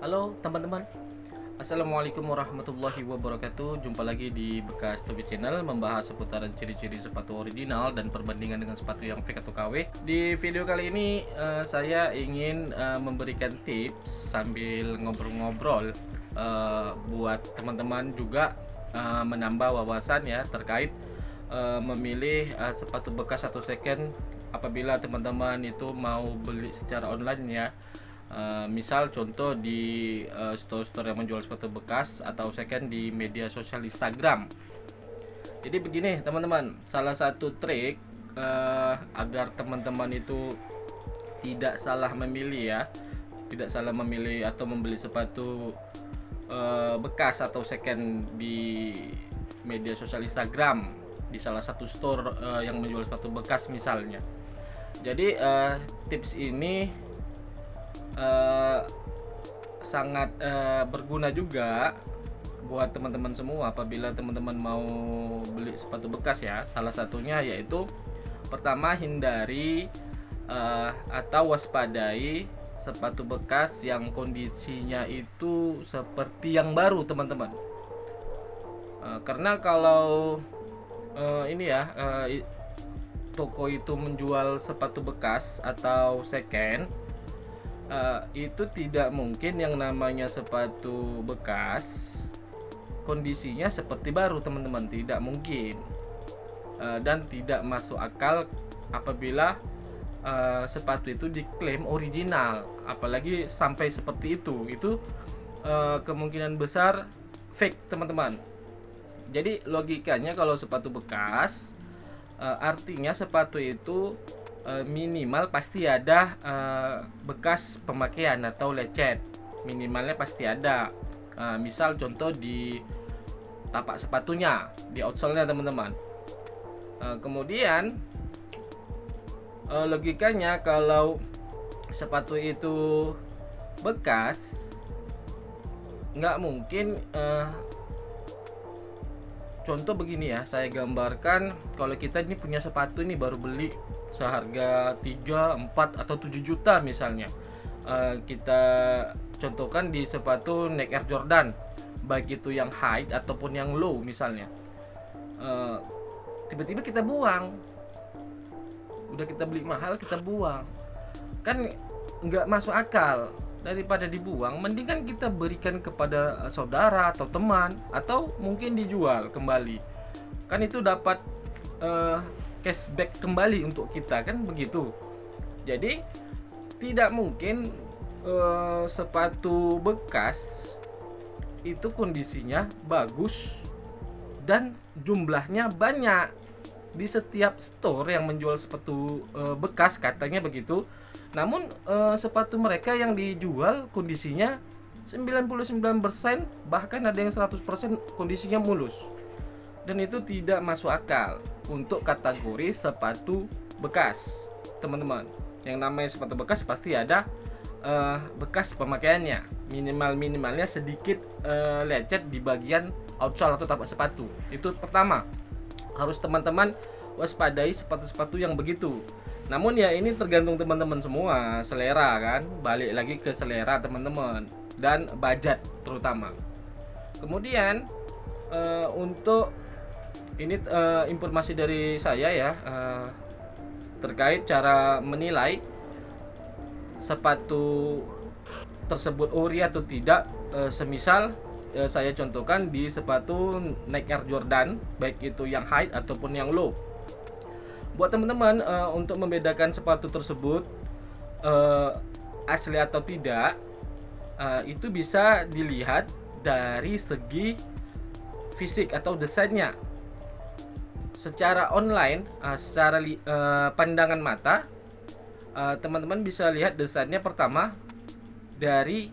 Halo teman-teman, Assalamualaikum warahmatullahi wabarakatuh. Jumpa lagi di Bekas Tobi Channel, membahas seputaran ciri-ciri sepatu original dan perbandingan dengan sepatu yang fake atau KW. Di video kali ini saya ingin memberikan tips sambil ngobrol-ngobrol buat teman-teman juga menambah wawasan ya terkait memilih sepatu bekas atau second apabila teman-teman itu mau beli secara online ya. Misal contoh di store-store yang menjual sepatu bekas atau second di media sosial Instagram. Jadi begini teman-teman, salah satu trik agar teman-teman itu tidak salah memilih ya, tidak salah memilih atau membeli sepatu bekas atau second di media sosial Instagram di salah satu store yang menjual sepatu bekas misalnya. Jadi tips ini sangat berguna juga buat teman-teman semua apabila teman-teman mau beli sepatu bekas ya. Salah satunya yaitu pertama, hindari atau waspadai sepatu bekas yang kondisinya itu seperti yang baru teman-teman. Karena kalau ini ya toko itu menjual sepatu bekas atau second, itu tidak mungkin yang namanya sepatu bekas kondisinya seperti baru teman-teman, tidak mungkin. Dan tidak masuk akal apabila sepatu itu diklaim original, apalagi sampai seperti itu kemungkinan besar fake teman-teman. Jadi logikanya kalau sepatu bekas artinya sepatu itu minimal pasti ada bekas pemakaian atau lecet, minimalnya pasti ada. Misal contoh di tapak sepatunya, di outsole-nya teman-teman. Kemudian logikanya kalau sepatu itu bekas, nggak mungkin contoh begini ya, saya gambarkan kalau kita ini punya sepatu ini baru beli seharga 3, 4 atau 7 juta misalnya. Kita contohkan di sepatu Nike Air Jordan, baik itu yang high ataupun yang low misalnya. Tiba-tiba kita buang, udah kita beli mahal kita buang, kan nggak masuk akal. Daripada dibuang, mendingan kita berikan kepada saudara atau teman, atau mungkin dijual kembali, kan itu dapat cashback kembali untuk kita, kan begitu. Jadi tidak mungkin sepatu bekas itu kondisinya bagus dan jumlahnya banyak di setiap store yang menjual sepatu bekas, katanya begitu. Namun sepatu mereka yang dijual kondisinya 99%, bahkan ada yang 100% kondisinya mulus. Dan itu tidak masuk akal untuk kategori sepatu bekas teman-teman. Yang namanya sepatu bekas pasti ada bekas pemakaiannya, minimalnya sedikit lecet di bagian outsole atau tapak sepatu. Itu pertama, harus teman-teman waspadai sepatu-sepatu yang begitu. Namun ya ini tergantung teman-teman semua, selera kan, balik lagi ke selera teman-teman dan budget terutama. Kemudian untuk ini informasi dari saya ya terkait cara menilai sepatu tersebut ori atau tidak. Semisal saya contohkan di sepatu Nike Air Jordan, baik itu yang high ataupun yang low. Buat teman-teman untuk membedakan sepatu tersebut asli atau tidak, itu bisa dilihat dari segi fisik atau desainnya. Secara online, secara pandangan mata, teman-teman bisa lihat desainnya pertama dari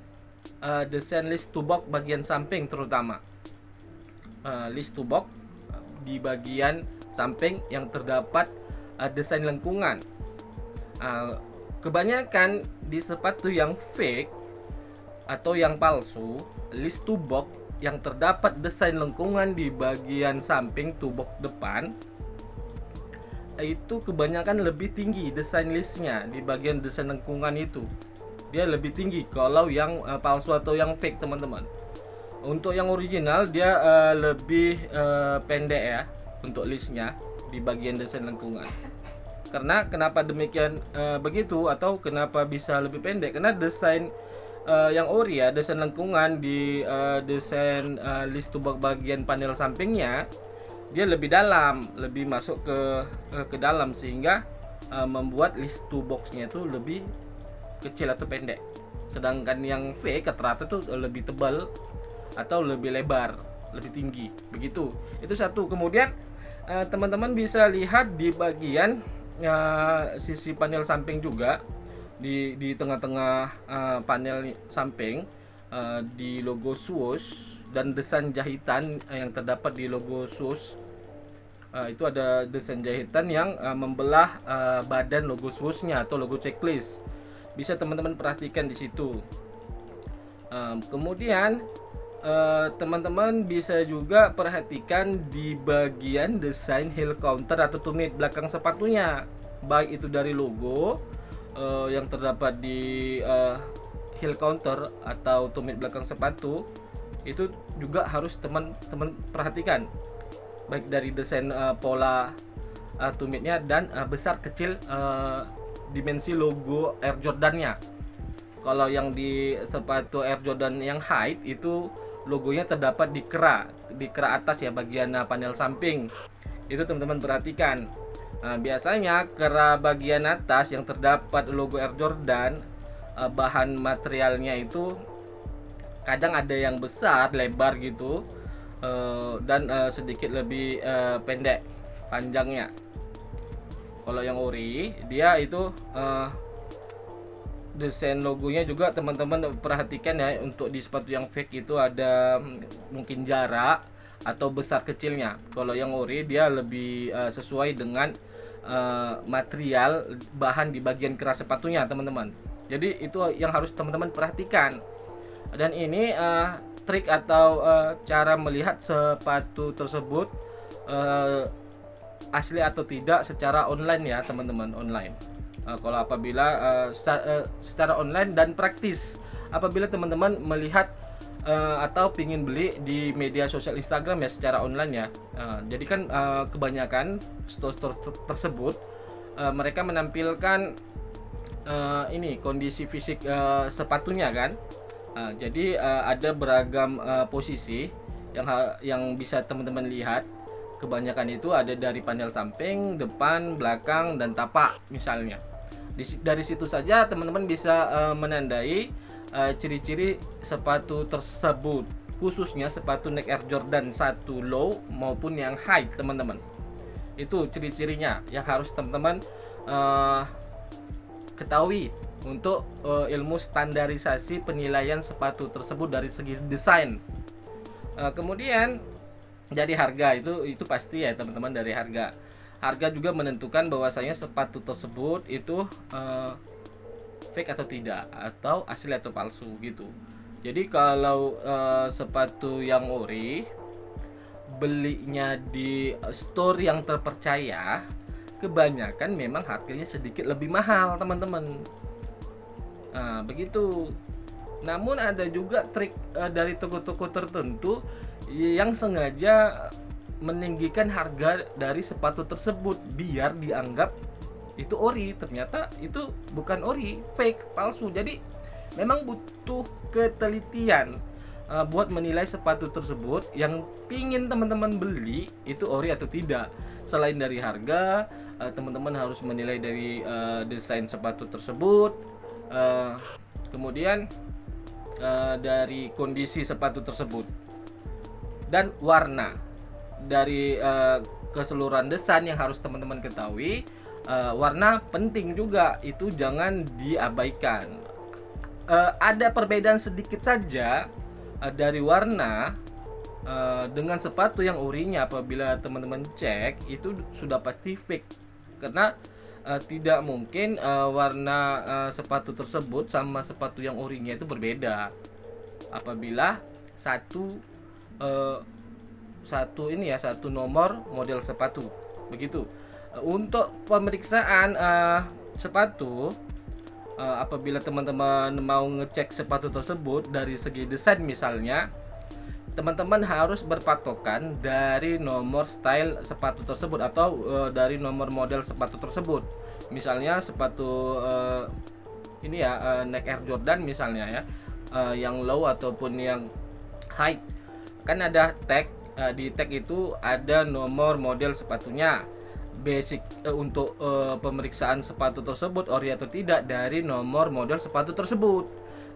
desain list to box bagian samping terutama. List to box di bagian samping yang terdapat desain lengkungan. Kebanyakan di sepatu yang fake atau yang palsu, list to box yang terdapat desain lengkungan di bagian samping tubok depan itu kebanyakan lebih tinggi desain listnya di bagian desain lengkungan itu. dia lebih tinggi kalau yang palsu atau yang fake teman-teman. Untuk yang original dia lebih pendek ya untuk listnya di bagian desain lengkungan. Karena kenapa demikian begitu, atau kenapa bisa lebih pendek? Karena desain yang ori ya, desain lengkungan di desain list to box bagian panel sampingnya dia lebih dalam, lebih masuk ke dalam, sehingga membuat list to boxnya itu lebih kecil atau pendek. Sedangkan yang fake rata-rata tuh lebih tebal atau lebih lebar, lebih tinggi. Begitu. Itu satu. Kemudian teman-teman bisa lihat di bagian sisi panel samping juga, di tengah-tengah panel samping di logo swoosh dan desain jahitan yang terdapat di logo swoosh. Itu ada desain jahitan yang membelah badan logo swooshnya atau logo checklist. Bisa teman-teman perhatikan di situ. Kemudian teman-teman bisa juga perhatikan di bagian desain heel counter atau tumit belakang sepatunya, baik itu dari logo yang terdapat di heel counter atau tumit belakang sepatu, itu juga harus teman-teman perhatikan, baik dari desain pola tumitnya dan besar kecil dimensi logo Air Jordan-nya. Kalau yang di sepatu Air Jordan yang height itu logonya terdapat di kera atas ya, bagian panel samping. Itu teman-teman perhatikan. Biasanya kera bagian atas yang terdapat logo Air Jordan, bahan materialnya itu kadang ada yang besar, lebar gitu, dan sedikit lebih pendek panjangnya. Kalau yang ori, dia itu desain logonya juga teman-teman perhatikan ya. Untuk di sepatu yang fake itu ada mungkin jarak atau besar kecilnya. Kalau yang ori dia lebih sesuai dengan material bahan di bagian keras sepatunya teman-teman. Jadi itu yang harus teman-teman perhatikan. Dan ini trik atau cara melihat sepatu tersebut asli atau tidak secara online ya teman-teman, online. Kalau apabila secara online dan praktis, apabila teman-teman melihat atau ingin beli di media sosial Instagram ya secara online ya, jadi kan kebanyakan store-store tersebut mereka menampilkan ini kondisi fisik sepatunya kan. Jadi ada beragam posisi yang bisa teman-teman lihat. Kebanyakan itu ada dari panel samping, depan, belakang, dan tapak misalnya. Dari situ saja teman-teman bisa menandai ciri-ciri sepatu tersebut, khususnya sepatu Nike Air Jordan 1 low maupun yang high teman-teman. Itu ciri-cirinya yang harus teman-teman ketahui untuk ilmu standarisasi penilaian sepatu tersebut dari segi desain. Kemudian dari harga itu pasti ya teman-teman. Dari harga juga menentukan bahwasanya sepatu tersebut itu fake atau tidak, atau asli atau palsu gitu. Jadi kalau sepatu yang ori belinya di store yang terpercaya, kebanyakan memang harganya sedikit lebih mahal teman-teman. Begitu. Namun ada juga trik dari toko-toko tertentu yang sengaja meninggikan harga dari sepatu tersebut biar dianggap itu ori, ternyata itu bukan ori, fake, palsu. Jadi memang butuh ketelitian buat menilai sepatu tersebut yang pingin teman-teman beli itu ori atau tidak. Selain dari harga, teman-teman harus menilai dari desain sepatu tersebut, kemudian dari kondisi sepatu tersebut dan warna. Dari keseluruhan desain yang harus teman-teman ketahui, warna penting juga, itu jangan diabaikan. Ada perbedaan sedikit saja dari warna dengan sepatu yang orinya. Apabila teman-teman cek, itu sudah pasti fake, karena tidak mungkin warna sepatu tersebut sama sepatu yang orinya itu berbeda. Apabila satu nomor model sepatu begitu. Untuk pemeriksaan sepatu apabila teman-teman mau ngecek sepatu tersebut dari segi desain misalnya, teman-teman harus berpatokan dari nomor style sepatu tersebut atau dari nomor model sepatu tersebut. Misalnya sepatu ini ya, Nike Air Jordan misalnya ya, yang low ataupun yang high, kan ada tag. Di tag itu ada nomor model sepatunya, basic untuk pemeriksaan sepatu tersebut ori atau tidak dari nomor model sepatu tersebut.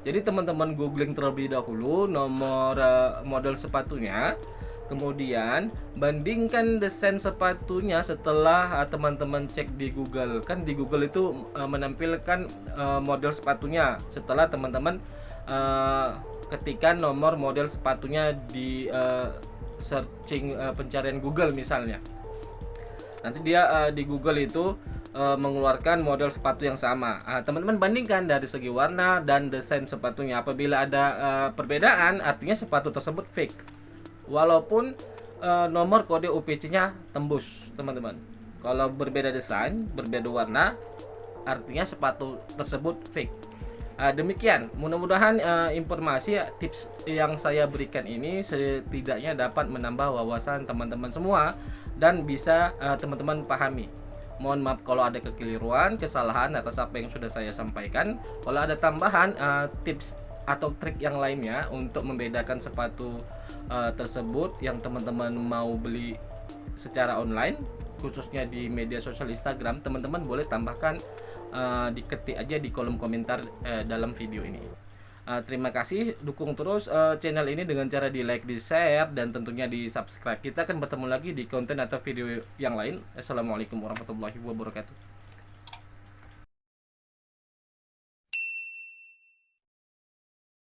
Jadi teman-teman googling terlebih dahulu nomor model sepatunya, kemudian bandingkan desain sepatunya setelah teman-teman cek di Google. Kan di Google itu menampilkan model sepatunya setelah teman-teman ketikkan nomor model sepatunya di searching pencarian Google misalnya. Nanti dia di Google itu mengeluarkan model sepatu yang sama. Teman-teman bandingkan dari segi warna dan desain sepatunya. Apabila ada perbedaan, artinya sepatu tersebut fake. Walaupun nomor kode OPC-nya tembus, teman-teman. Kalau berbeda desain, berbeda warna, artinya sepatu tersebut fake. Demikian, mudah-mudahan informasi tips yang saya berikan ini setidaknya dapat menambah wawasan teman-teman semua dan bisa teman-teman pahami. Mohon maaf kalau ada kekeliruan, kesalahan atas apa yang sudah saya sampaikan. Kalau ada tambahan tips atau trik yang lainnya untuk membedakan sepatu tersebut yang teman-teman mau beli secara online, khususnya di media sosial Instagram, teman-teman boleh tambahkan, diketik aja di kolom komentar dalam video ini. Terima kasih, dukung terus channel ini dengan cara di like, di share, dan tentunya di subscribe. Kita akan bertemu lagi di konten atau video yang lain. Assalamualaikum warahmatullahi wabarakatuh.